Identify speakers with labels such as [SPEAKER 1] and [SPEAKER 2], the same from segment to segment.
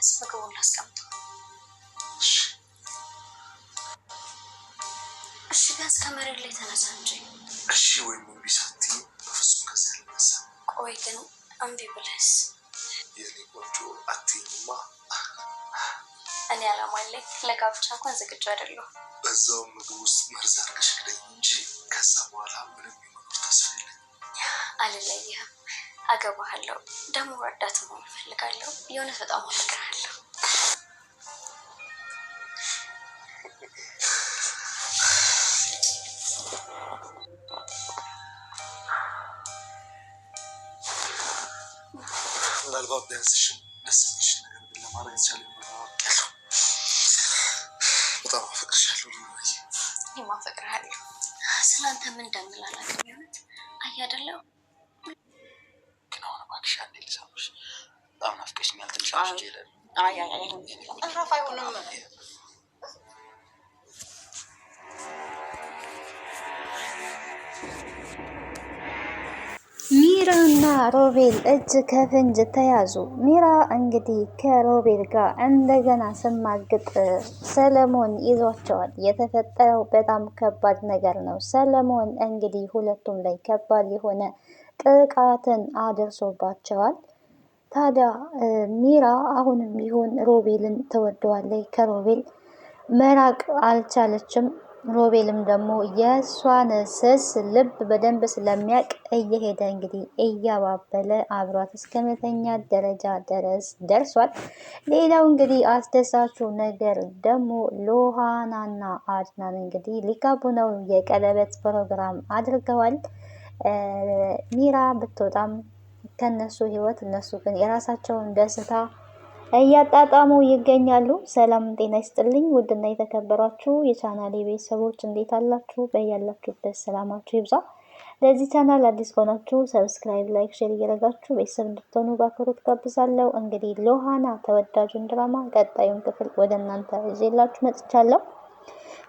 [SPEAKER 1] ቢያንስ ምግቡን ላስቀምጠው። እሺ ቢያንስ ከመሬት ላይ ተነሳ እንጂ።
[SPEAKER 2] እሺ ወይም እምቢ ሳትይ በፍጹም ከዚያ ልነሳ።
[SPEAKER 1] ቆይ ግን እምቢ ብለስ?
[SPEAKER 2] የኔ ቆንጆ አትይኝማ።
[SPEAKER 1] እኔ አላማለኝ ለጋብቻ እንኳን ዝግጁ አይደለሁ።
[SPEAKER 2] በዛው ምግብ ውስጥ መርዝ አድርገሽ ግደኝ እንጂ ከዛ በኋላ ምንም የመኖር ተስፋ የለኝም።
[SPEAKER 1] አልለይህም፣ አገባሃለሁ። ደግሞ ረዳት መሆን እፈልጋለሁ። የእውነት በጣም አፈቅርሃለሁ።
[SPEAKER 2] ምናልባት ቢያንስሽን ደስ የሚልሽ ነገር ግን ለማድረግ የተቻለ ያለው በጣም አፈቅርሻለሁ።
[SPEAKER 1] እኔም አፈቅርሃለሁ። ስለአንተ ምን እንደምል አላውቅም። የእውነት አያደለው
[SPEAKER 2] ግን አሁን እባክሽ አንዴ ልሳምሽ። በጣም ናፍቀሽኛል። ትንሽ አምሽቼ እሄዳለሁ።
[SPEAKER 1] እረፍ። አይሆንም።
[SPEAKER 3] ሚራና ሮቤል እጅ ከፍንጅ ተያዙ። ሚራ እንግዲህ ከሮቤል ጋር እንደገና ስማግጥ ሰለሞን ይዟቸዋል። የተፈጠረው በጣም ከባድ ነገር ነው። ሰለሞን እንግዲህ ሁለቱም ላይ ከባድ የሆነ ጥቃትን አድርሶባቸዋል። ታዲያ ሚራ አሁንም ቢሆን ሮቤልን ትወደዋለች። ከሮቤል መራቅ አልቻለችም። ሮቤልም ደግሞ የእሷን ስስ ልብ በደንብ ስለሚያውቅ እየሄደ እንግዲህ እያባበለ አብሯት እስከ መተኛት ደረጃ ደርሷል። ሌላው እንግዲህ አስደሳቹ ነገር ደግሞ ሎሃናና አድናን እንግዲህ ሊጋቡ ነው። የቀለበት ፕሮግራም አድርገዋል። ሚራ ብትወጣም ከነሱ ህይወት እነሱ ግን የራሳቸውን ደስታ እያጣጣሙ ይገኛሉ። ሰላም ጤና ይስጥልኝ ውድና የተከበራችሁ የቻናሌ ቤተሰቦች እንዴት አላችሁ? በያላችሁበት ሰላማችሁ ይብዛ። ለዚህ ቻናል አዲስ ከሆናችሁ ሰብስክራይብ፣ ላይክ፣ ሼር እያደረጋችሁ ቤተሰብ እንድትሆኑ በአክብሮት ጋብዛለሁ። እንግዲህ ሎሃና ተወዳጁን ድራማ ቀጣዩን ክፍል ወደ እናንተ ይዤላችሁ መጥቻለሁ።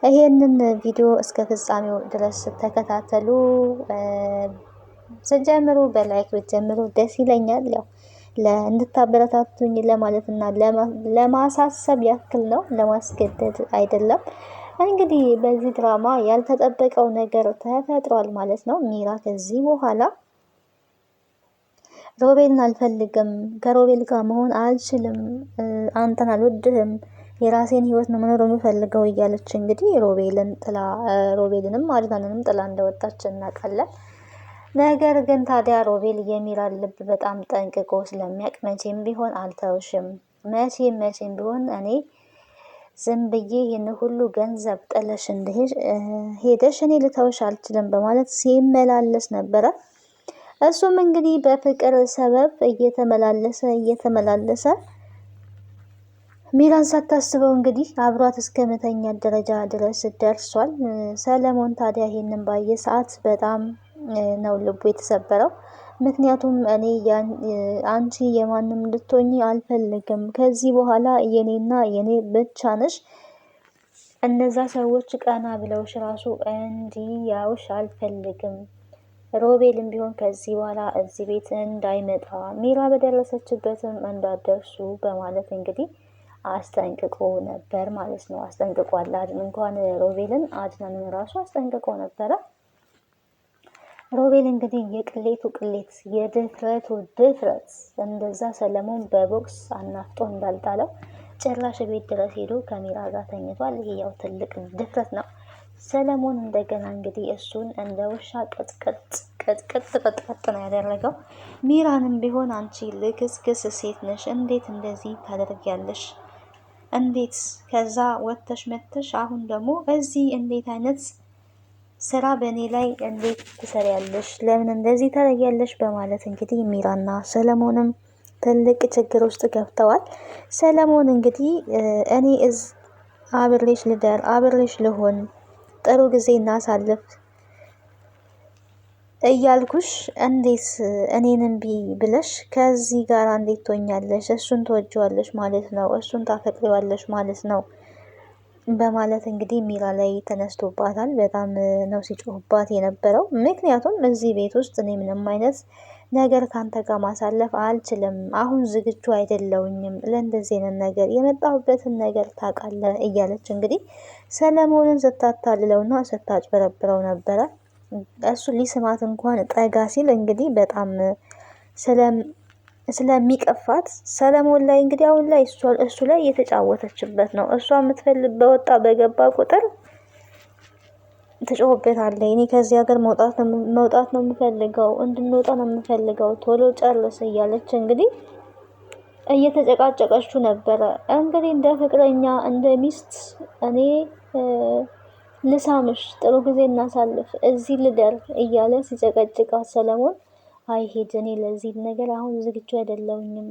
[SPEAKER 3] ይሄንን ቪዲዮ እስከ ፍጻሜው ድረስ ተከታተሉ። ስጀምሩ በላይክ ብትጀምሩ ደስ ይለኛል። ያው እንድታበረታቱኝ ለማለት እና ለማሳሰብ ያክል ነው፣ ለማስገደድ አይደለም። እንግዲህ በዚህ ድራማ ያልተጠበቀው ነገር ተፈጥሯል ማለት ነው። ሚራ ከዚህ በኋላ ሮቤልን አልፈልግም፣ ከሮቤል ጋር መሆን አልችልም፣ አንተን አልወድህም፣ የራሴን ህይወት ነው መኖር የምፈልገው እያለች እንግዲህ ሮቤልንም አድናንንም ጥላ እንደወጣች እናውቃለን። ነገር ግን ታዲያ ሮቤል የሚራን ልብ በጣም ጠንቅቆ ስለሚያውቅ መቼም ቢሆን አልተውሽም፣ መቼም ቢሆን እኔ ዝም ብዬ ይህን ሁሉ ገንዘብ ጥለሽ ሄደሽ እኔ ልተውሽ አልችልም በማለት ሲመላለስ ነበረ። እሱም እንግዲህ በፍቅር ሰበብ እየተመላለሰ ሚራን ሳታስበው እንግዲህ አብሯት እስከ መተኛት ደረጃ ድረስ ደርሷል። ሰለሞን ታዲያ ይህንን ባየ ሰዓት በጣም ነው ልቡ የተሰበረው። ምክንያቱም እኔ አንቺ የማንም ልትሆኚ አልፈልግም፣ ከዚህ በኋላ የኔና የኔ ብቻ ነሽ፣ እነዛ ሰዎች ቀና ብለውሽ ራሱ እንዲያዩሽ አልፈልግም፣ ሮቤልም ቢሆን ከዚህ በኋላ እዚህ ቤት እንዳይመጣ፣ ሚራ በደረሰችበትም እንዳደርሱ በማለት እንግዲህ አስጠንቅቆ ነበር ማለት ነው። አስጠንቅቋል። እንኳን ሮቤልን አድናንን ራሱ አስጠንቅቆ ነበረ። ሮቤል እንግዲህ የቅሌቱ ቅሌት የድፍረቱ ድፍረት እንደዛ ሰለሞን በቦክስ አናፍጦ እንዳልጣለው ጭራሽ ቤት ድረስ ሄዶ ከሚራ ጋር ተኝቷል። ይሄ ያው ትልቅ ድፍረት ነው። ሰለሞን እንደገና እንግዲህ እሱን እንደ ውሻ ቅጥቅጥ ነው ያደረገው። ሚራንም ቢሆን አንቺ ልክስክስ ሴት ነሽ፣ እንዴት እንደዚህ ታደርጊያለሽ? እንዴት ከዛ ወጥተሽ መጥተሽ አሁን ደግሞ እዚህ እንዴት አይነት ስራ በእኔ ላይ እንዴት ትሰሪያለሽ? ለምን እንደዚህ ታደርጊያለሽ? በማለት እንግዲህ ሚራና ሰለሞንም ትልቅ ችግር ውስጥ ገብተዋል። ሰለሞን እንግዲህ እኔ አብሬሽ ልደር፣ አብሬሽ ልሆን፣ ጥሩ ጊዜ እናሳልፍ እያልኩሽ እንዴት እኔን እምቢ ብለሽ ከዚህ ጋር እንዴት ትሆኛለሽ? እሱን ትወጂዋለሽ ማለት ነው፣ እሱን ታፈቅሪዋለሽ ማለት ነው በማለት እንግዲህ ሚራ ላይ ተነስቶባታል። በጣም ነው ሲጮህባት የነበረው። ምክንያቱም እዚህ ቤት ውስጥ እኔ ምንም አይነት ነገር ካንተ ጋር ማሳለፍ አልችልም። አሁን ዝግጁ አይደለውኝም ለእንደዚህ አይነት ነገር፣ የመጣሁበትን ነገር ታውቃለህ እያለች እንግዲህ ሰለሞንን ስታታልለውና ስታጭበረብረው ነበረ። እሱ ሊስማት እንኳን ጠጋ ሲል እንግዲህ በጣም ስለሚቀፋት ሰለሞን ላይ እንግዲህ አሁን ላይ እሱ ላይ እየተጫወተችበት ነው። እሷ የምትፈልግ በወጣ በገባ ቁጥር ትጮህበታለች። እኔ ከዚህ ሀገር መውጣት ነው የምፈልገው፣ እንድንወጣ ነው የምፈልገው፣ ቶሎ ጨርስ እያለች እንግዲህ እየተጨቃጨቀችው ነበረ። እንግዲህ እንደ ፍቅረኛ እንደ ሚስት እኔ ልሳምሽ፣ ጥሩ ጊዜ እናሳልፍ፣ እዚህ ልደር እያለ ሲጨቀጭቃት ሰለሞን አይሄድ፣ እኔ ለዚህ ነገር አሁን ዝግጁ አይደለሁኝም፣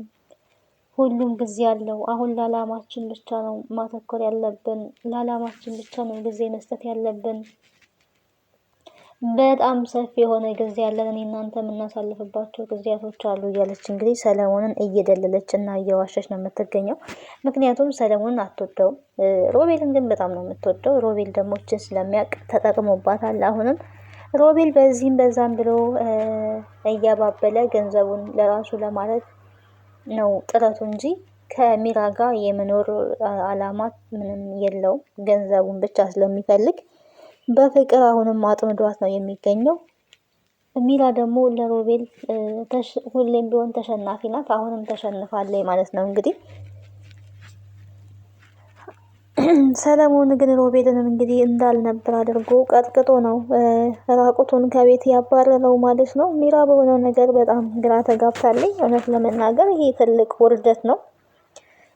[SPEAKER 3] ሁሉም ጊዜ አለው። አሁን ለዓላማችን ብቻ ነው ማተኮር ያለብን፣ ለዓላማችን ብቻ ነው ጊዜ መስጠት ያለብን። በጣም ሰፊ የሆነ ጊዜ ያለን እኔ እናንተ የምናሳልፍባቸው ጊዜያቶች አሉ እያለች እንግዲህ ሰለሞንን እየደለለች እና እየዋሸች ነው የምትገኘው። ምክንያቱም ሰለሞንን አትወደውም፣ ሮቤልን ግን በጣም ነው የምትወደው። ሮቤል ደግሞ እችን ስለሚያውቅ ተጠቅሞባታል። አሁንም ሮቤል በዚህም በዛም ብሎ እያባበለ ገንዘቡን ለራሱ ለማለት ነው ጥረቱ እንጂ ከሚራ ጋር የመኖር አላማ ምንም የለውም። ገንዘቡን ብቻ ስለሚፈልግ በፍቅር አሁንም አጥምዷት ነው የሚገኘው። ሚራ ደግሞ ለሮቤል ሁሌም ቢሆን ተሸናፊ ናት። አሁንም ተሸንፋለች ማለት ነው። እንግዲህ ሰለሞን ግን ሮቤልንም እንግዲህ እንዳልነበር አድርጎ ቀጥቅጦ ነው ራቁቱን ከቤት ያባረረው ማለት ነው። ሚራ በሆነው ነገር በጣም ግራ ተጋብታለች። እውነት ለመናገር ይሄ ትልቅ ውርደት ነው።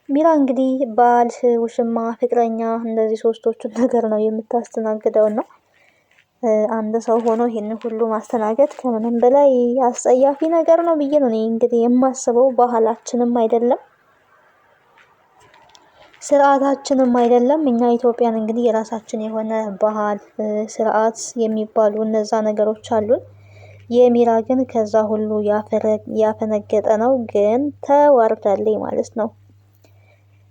[SPEAKER 3] ሚራ እንግዲህ ባል፣ ውሽማ፣ ፍቅረኛ እንደዚህ ሶስቶቹን ነገር ነው የምታስተናግደው ነው። አንድ ሰው ሆኖ ይህን ሁሉ ማስተናገድ ከምንም በላይ አስጸያፊ ነገር ነው ብዬ ነው እንግዲህ የማስበው። ባህላችንም አይደለም ስርዓታችንም አይደለም። እኛ ኢትዮጵያን እንግዲህ የራሳችን የሆነ ባህል፣ ስርዓት የሚባሉ እነዛ ነገሮች አሉን። የሚራ ግን ከዛ ሁሉ ያፈነገጠ ነው። ግን ተዋርዳለች ማለት ነው።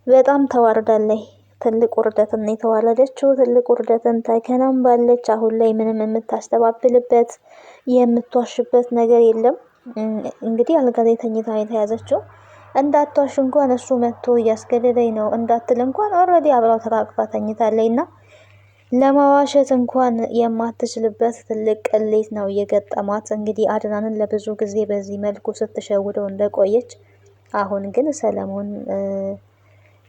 [SPEAKER 3] በጣም ተዋርዳለች። ትልቅ ውርደትን የተዋረደችው፣ ትልቅ ውርደትን ተከናንባለች። አሁን ላይ ምንም የምታስተባብልበት የምትዋሽበት ነገር የለም። እንግዲህ አልጋ ላይ ተኝታ የተያዘችው እንዳትዋሽ እንኳን እሱ መጥቶ እያስገደደኝ ነው እንዳትል እንኳን ኦልሬዲ አብራው ተቃቅፋ ተኝታለች እና ለማዋሸት እንኳን የማትችልበት ትልቅ ቅሌት ነው የገጠማት። እንግዲህ አድናንን ለብዙ ጊዜ በዚህ መልኩ ስትሸውደው እንደቆየች አሁን ግን ሰለሞን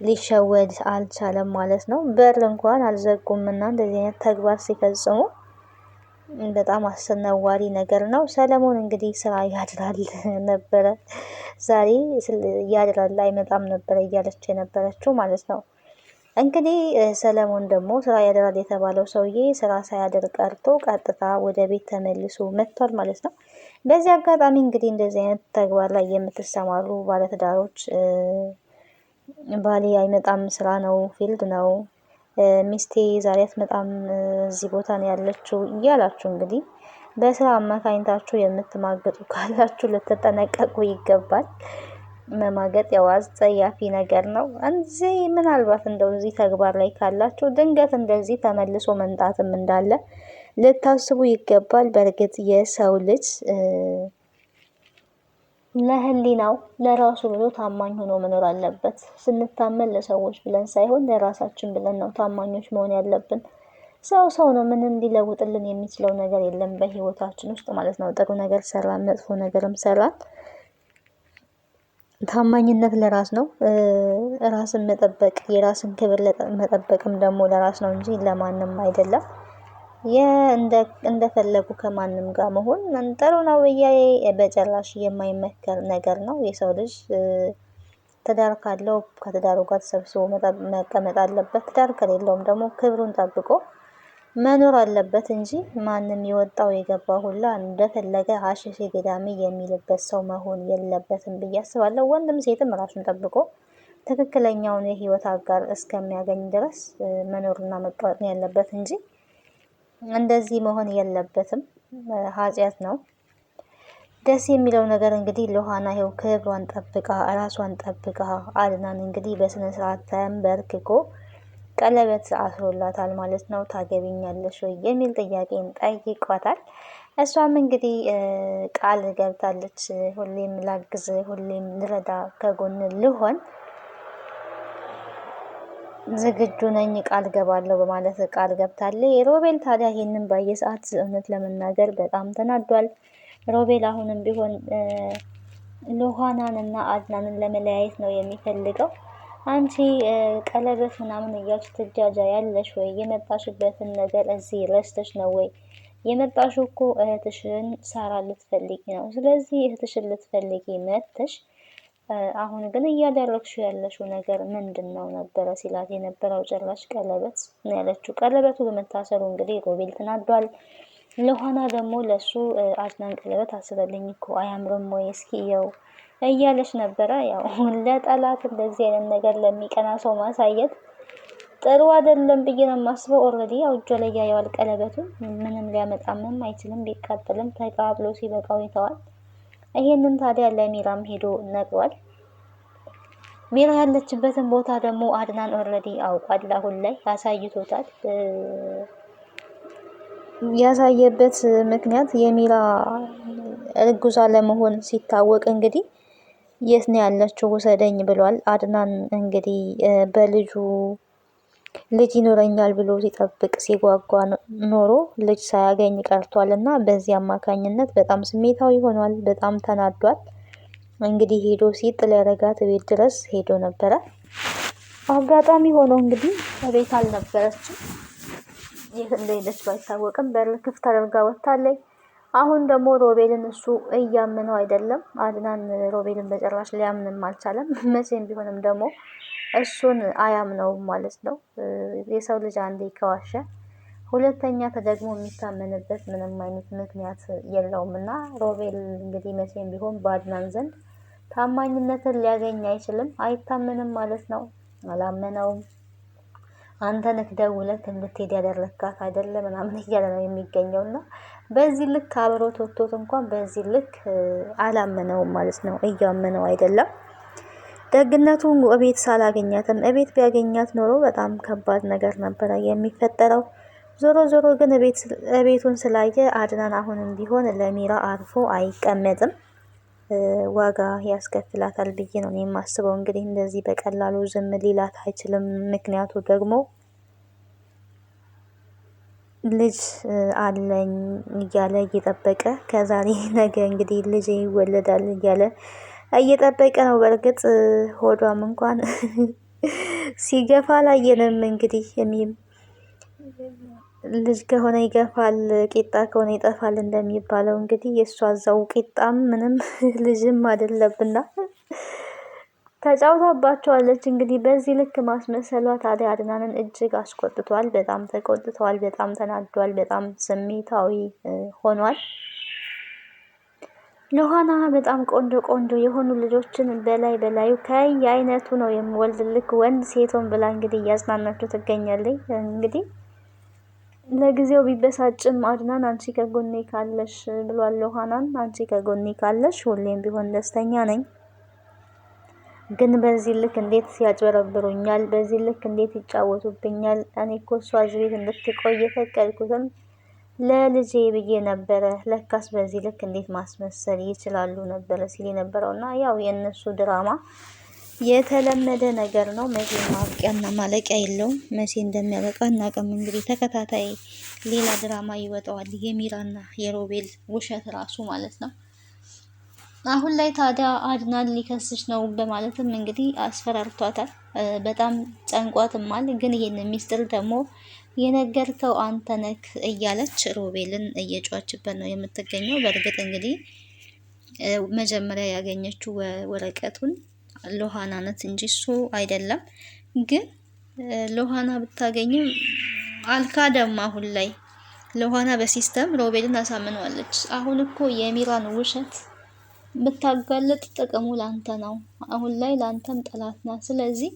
[SPEAKER 3] ሊሸወድ አልቻለም ማለት ነው። በር እንኳን አልዘጉም እና እንደዚህ አይነት ተግባር ሲፈጽሙ በጣም አስነዋሪ ነገር ነው። ሰለሞን እንግዲህ ስራ ያድራል ነበረ፣ ዛሬ ያድራል አይመጣም ነበረ እያለች የነበረችው ማለት ነው። እንግዲህ ሰለሞን ደግሞ ስራ ያድራል የተባለው ሰውዬ ስራ ሳያደር ቀርቶ ቀጥታ ወደ ቤት ተመልሶ መጥቷል ማለት ነው። በዚህ አጋጣሚ እንግዲህ እንደዚህ አይነት ተግባር ላይ የምትሰማሩ ባለትዳሮች ባሌ አይመጣም፣ ስራ ነው፣ ፊልድ ነው፣ ሚስቴ ዛሬ አትመጣም፣ እዚህ ቦታ ነው ያለችው እያላችሁ እንግዲህ በስራ አማካኝታችሁ የምትማገጡ ካላችሁ ልትጠነቀቁ ይገባል። መማገጥ ያው አስጸያፊ ነገር ነው። እዚህ ምናልባት እንደው እዚህ ተግባር ላይ ካላችሁ ድንገት እንደዚህ ተመልሶ መምጣትም እንዳለ ልታስቡ ይገባል። በእርግጥ የሰው ልጅ ለህሊናው ለራሱ ብሎ ታማኝ ሆኖ መኖር አለበት። ስንታመን ለሰዎች ብለን ሳይሆን ለራሳችን ብለን ነው ታማኞች መሆን ያለብን። ሰው ነው፣ ምንም ሊለውጥልን የሚችለው ነገር የለም በህይወታችን ውስጥ ማለት ነው። ጥሩ ነገር ሰራን፣ መጥፎ ነገርም ሰራን፣ ታማኝነት ለራስ ነው። ራስን መጠበቅ፣ የራስን ክብር መጠበቅም ደግሞ ለራስ ነው እንጂ ለማንም አይደለም። እንደፈለጉ ከማንም ጋር መሆን ጥሩ ነው ብዬ በጭራሽ የማይመከር ነገር ነው። የሰው ልጅ ትዳር ካለው ከትዳሩ ጋር ተሰብስቦ መቀመጥ አለበት። ትዳር ከሌለውም ደግሞ ክብሩን ጠብቆ መኖር አለበት እንጂ ማንም የወጣው የገባ ሁላ እንደፈለገ ሀሽሽ ገዳሚ የሚልበት ሰው መሆን የለበትም ብዬ አስባለሁ። ወንድም ሴትም ራሱን ጠብቆ ትክክለኛውን የህይወት አጋር እስከሚያገኝ ድረስ መኖርና መቀመጥ ነው ያለበት እንጂ እንደዚህ መሆን የለበትም። ኃጢአት ነው። ደስ የሚለው ነገር እንግዲህ ሉሃና ይኸው ክብሯን ጠብቃ ራሷን ጠብቃ አድናን እንግዲህ በስነ ስርዓት ተንበርክኮ ቀለበት አስሮላታል ማለት ነው። ታገቢኛለሽ ወይ የሚል ጥያቄን ጠይቋታል። እሷም እንግዲህ ቃል ገብታለች። ሁሌም ላግዝ፣ ሁሌም ልረዳ፣ ከጎን ልሆን ዝግጁ ነኝ፣ ቃል ገባለሁ በማለት ቃል ገብታለች። ሮቤል ታዲያ ይህንን ባየ ሰዓት እውነት ለመናገር በጣም ተናዷል። ሮቤል አሁንም ቢሆን ሉሃናን እና አድናንን ለመለያየት ነው የሚፈልገው። አንቺ ቀለበት ምናምን እያልሽ ትጃጃ ያለሽ ወይ? የመጣሽበትን ነገር እዚህ ረስተሽ ነው ወይ? የመጣሽው እኮ እህትሽን ሳራ ልትፈልጊ ነው። ስለዚህ እህትሽን ልትፈልጊ መጥተሽ አሁን ግን እያደረግሽው ያለሽው ነገር ምንድን ነው ነበረ ሲላት የነበረው። ጭራሽ ቀለበት ነው ያለችው። ቀለበቱ በመታሰሩ እንግዲህ ሮቤል ተናዷል። ሉሃና ደግሞ ለሱ አድናን ቀለበት አስበልኝ እኮ አያምርም ወይ እስኪ የው እያለች ነበረ። ያው ለጠላት እንደዚህ አይነት ነገር ለሚቀና ሰው ማሳየት ጥሩ አይደለም ብዬ ነው የማስበው። ኦልሬዲ ያው እጇ ላይ ያየዋል ቀለበቱን። ምንም ሊያመጣምም አይችልም። ቢቃጠልም ተቃብሎ ሲበቃው ይተዋል። ይሄንን ታዲያ ለሚራም ሄዶ ነግሯል። ሚራ ያለችበትን ቦታ ደግሞ አድናን ኦልሬዲ አውቋል። አሁን ላይ ያሳይቶታል። ያሳየበት ምክንያት የሚራ እርጉዝ ለመሆን ሲታወቅ እንግዲህ የት ነው ያለችው ውሰደኝ ብሏል። አድናን እንግዲህ በልጁ ልጅ ይኖረኛል ብሎ ሲጠብቅ ሲጓጓ ኖሮ ልጅ ሳያገኝ ቀርቷል እና በዚህ አማካኝነት በጣም ስሜታዊ ሆኗል። በጣም ተናዷል። እንግዲህ ሄዶ ሲጥ ሊያረጋት ቤት ድረስ ሄዶ ነበረ። አጋጣሚ ሆኖ እንግዲህ ቤት አልነበረችም። የት እንደሄደች ባይታወቅም በር ክፍት አድርጋ ወጥታለች። አሁን ደግሞ ሮቤልን እሱ እያመነው አይደለም። አድናን ሮቤልን በጭራሽ ሊያምንም አልቻለም። መቼም ቢሆንም ደግሞ እሱን አያምነውም ማለት ነው። የሰው ልጅ አንዴ ከዋሸ ሁለተኛ ተደግሞ የሚታመንበት ምንም አይነት ምክንያት የለውም እና ሮቤል እንግዲህ መቼም ቢሆን በአድናን ዘንድ ታማኝነትን ሊያገኝ አይችልም። አይታመንም ማለት ነው። አላመነውም። አንተ ነህ ደውለህ እንድትሄድ ያደረካት አይደለም ምናምን እያለ ነው የሚገኘውና በዚህ ልክ አብሮት ወጥቶት እንኳን በዚህ ልክ አላመነውም ማለት ነው። እያመነው አይደለም። ደግነቱ እቤት ሳላገኛትም እቤት ቢያገኛት ኖሮ በጣም ከባድ ነገር ነበረ የሚፈጠረው። ዞሮ ዞሮ ግን እቤቱን ስላየ አድናን አሁንም ቢሆን ለሚራ አርፎ አይቀመጥም። ዋጋ ያስከፍላታል ብዬ ነው የማስበው። እንግዲህ እንደዚህ በቀላሉ ዝም ሊላት አይችልም። ምክንያቱ ደግሞ ልጅ አለኝ እያለ እየጠበቀ ከዛሬ ነገ እንግዲህ ልጅ ይወለዳል እያለ እየጠበቀ ነው። በእርግጥ ሆዷም እንኳን ሲገፋ አላየንም። እንግዲህ ልጅ ከሆነ ይገፋል፣ ቂጣ ከሆነ ይጠፋል እንደሚባለው እንግዲህ የእሷ እዛው ቂጣም ምንም ልጅም አይደለብና ተጫውታባቸዋለች። እንግዲህ በዚህ ልክ ማስመሰሏ ታዲያ አድናንን እጅግ አስቆጥቷል። በጣም ተቆጥቷል። በጣም ተናዷል። በጣም ስሜታዊ ሆኗል። ሉሃና በጣም ቆንጆ ቆንጆ የሆኑ ልጆችን በላዩ ከየአይነቱ ነው የምወልድልክ ወንድ ሴቶን ብላ እንግዲህ እያጽናናችሁ ትገኛለች። እንግዲህ ለጊዜው ቢበሳጭም አድናን አንቺ ከጎኔ ካለሽ ብሏል። ሉሃናን አንቺ ከጎኔ ካለሽ ሁሌም ቢሆን ደስተኛ ነኝ፣ ግን በዚህ ልክ እንዴት ያጭበረብሩኛል፣ በዚህ ልክ እንዴት ይጫወቱብኛል። እኔ እኮ እሷ እዚህ ቤት እንድትቆይ የፈቀድኩትም ለልጄ ብዬ ነበረ። ለካስ በዚህ ልክ እንዴት ማስመሰል ይችላሉ ነበረ ሲል የነበረውና ያው የእነሱ ድራማ የተለመደ ነገር ነው። መቼ ማብቂያና ማለቂያ የለውም። መቼ እንደሚያበቃ እናቅም። እንግዲህ ተከታታይ ሌላ ድራማ ይወጣዋል። የሚራና የሮቤል ውሸት ራሱ ማለት ነው። አሁን ላይ ታዲያ አድናን ሊከስሽ ነው በማለትም እንግዲህ አስፈራርቷታል። በጣም ጨንቋትማል። ግን ይሄን ሚስጥር ደግሞ የነገርከው አንተ ነህ እያለች ሮቤልን እየጮኸችበት ነው የምትገኘው። በእርግጥ እንግዲህ መጀመሪያ ያገኘችው ወረቀቱን ሉሃና ናት እንጂ እሱ አይደለም። ግን ሉሃና ብታገኝም አልካደም። አሁን ላይ ሉሃና በሲስተም ሮቤልን አሳምነዋለች። አሁን እኮ የሚራን ውሸት ብታጋለጥ ጥቅሙ ላንተ ነው። አሁን ላይ ላንተም ጠላት ናት። ስለዚህ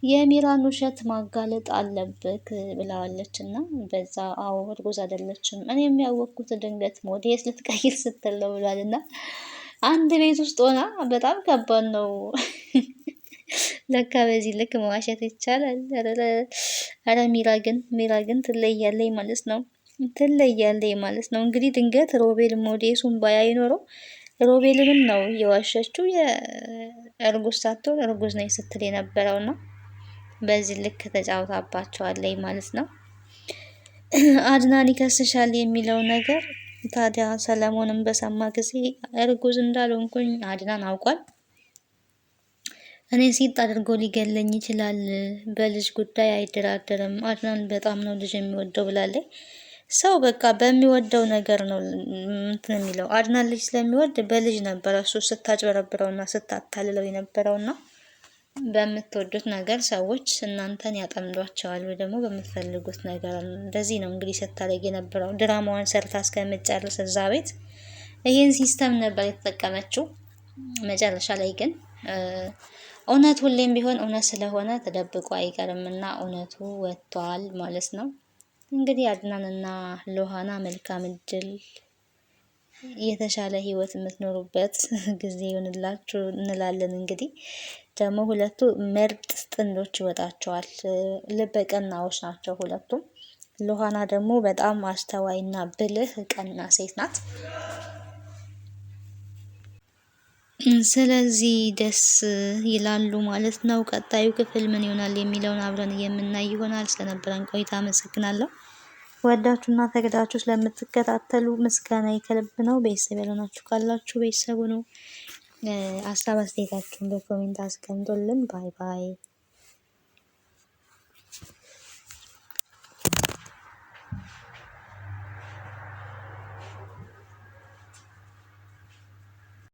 [SPEAKER 3] የሚራን ውሸት ማጋለጥ አለብክ ብለዋለች። እና በዛ አዎ እርጉዝ አይደለችም፣ እኔ የሚያወቅኩት ድንገት ሞዴስ ልትቀይር ስትል ነው ብሏል። እና አንድ ቤት ውስጥ ሆና በጣም ከባድ ነው። ለካ በዚህ ልክ መዋሸት ይቻላል። ኧረ ሚራ ግን ትለያለች ማለት ነው። ትለያለች ማለት ነው። እንግዲህ ድንገት ሮቤል ሞዴሱን ባያይ ኖሮ ሮቤልንም ነው የዋሸችው። የእርጉዝ ሳትሆን እርጉዝ ነኝ ስትል የነበረውና በዚህ ልክ ተጫውታባቸዋለች ማለት ነው። አድናን ይከስሻል የሚለው ነገር ታዲያ ሰለሞንም በሰማ ጊዜ እርጉዝ እንዳልሆንኩኝ አድናን አውቋል። እኔ ሲጥ አድርጎ ሊገለኝ ይችላል፣ በልጅ ጉዳይ አይደራደርም። አድናን በጣም ነው ልጅ የሚወደው ብላለች። ሰው በቃ በሚወደው ነገር ነው እንትን የሚለው። አድናን ልጅ ስለሚወድ በልጅ ነበረ እሱ ስታጭበረብረውና ስታታልለው የነበረውና በምትወዱት ነገር ሰዎች እናንተን ያጠምዷቸዋል፣ ወይ ደግሞ በምትፈልጉት ነገር። እንደዚህ ነው እንግዲህ ስታደርግ የነበረው። ድራማዋን ሰርታ እስከምትጨርስ እዛ ቤት ይህን ሲስተም ነበር የተጠቀመችው። መጨረሻ ላይ ግን እውነት ሁሌም ቢሆን እውነት ስለሆነ ተደብቆ አይቀርምና እውነቱ ወጥቷል ማለት ነው። እንግዲህ አድናንና ሎሃና መልካም እድል፣ የተሻለ ህይወት የምትኖሩበት ጊዜ ይሆንላችሁ እንላለን። እንግዲህ ደግሞ ሁለቱ ምርጥ ጥንዶች ይወጣቸዋል። ልበ ቀናዎች ናቸው ሁለቱም። ሎሃና ደግሞ በጣም አስተዋይና ብልህ ቀና ሴት ናት። ስለዚህ ደስ ይላሉ ማለት ነው። ቀጣዩ ክፍል ምን ይሆናል የሚለውን አብረን የምናይ ይሆናል። ስለነበረን ቆይታ አመሰግናለሁ። ወዳችሁና ተገዳችሁ ስለምትከታተሉ ምስጋና ከልብ ነው። ቤተሰብ ያልሆናችሁ ካላችሁ ቤተሰቡ ነው። ሀሳብ አስተያየታችሁን በኮሜንት አስቀምጡልን። ባይ ባይ።